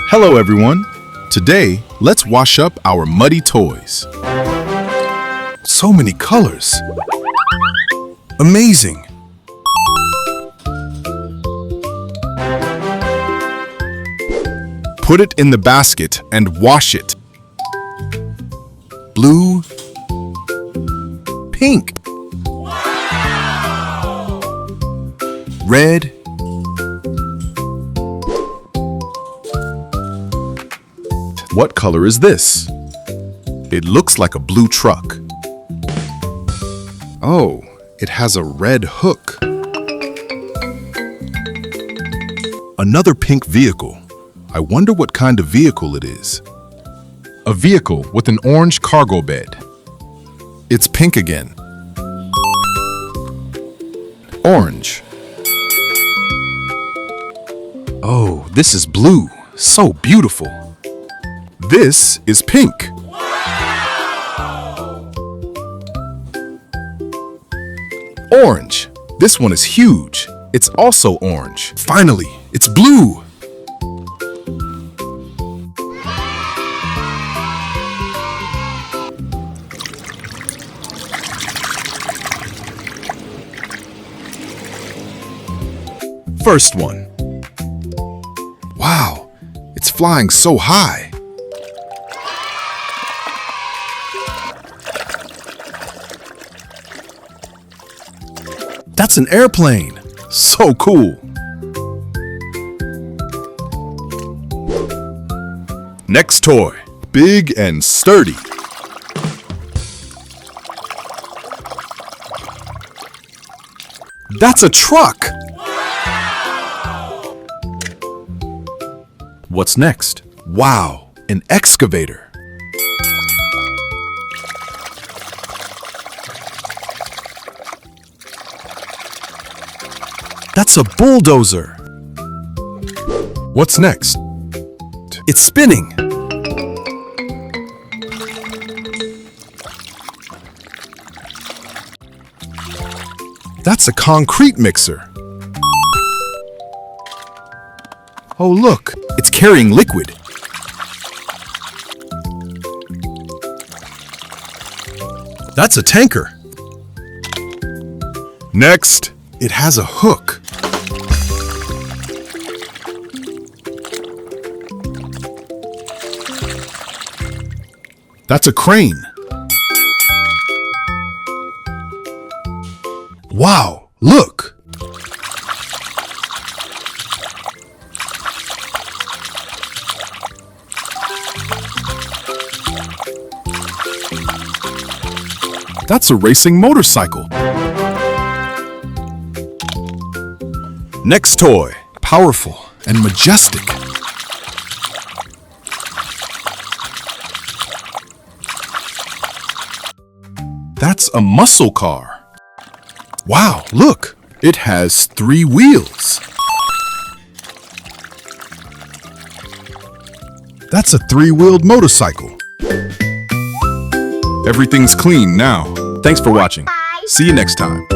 Hello everyone. Today, let's wash up our muddy toys. So many colors. Amazing. Put it in the basket and wash it. Blue, pink, red, what color is this? It looks like a blue truck. Oh, it has a red hook. Another pink vehicle. I wonder what kind of vehicle it is. A vehicle with an orange cargo bed. It's pink again. Orange. Oh, this is blue. So beautiful. This is pink. Orange. This one is huge. It's also orange. Finally, it's blue. First one. Wow, it's flying so high. That's an airplane. So cool. Next toy. Big and sturdy. That's a truck. What's next? Wow, an excavator. That's a bulldozer. What's next? It's spinning. That's a concrete mixer. Oh, look, it's carrying liquid. That's a tanker. Next, it has a hook. That's a crane. Wow, look! That's a racing motorcycle. Next toy, powerful and majestic. That's a muscle car. Wow, look, it has 3 wheels. That's a 3-wheeled motorcycle. Everything's clean now. Thanks for watching. See you next time.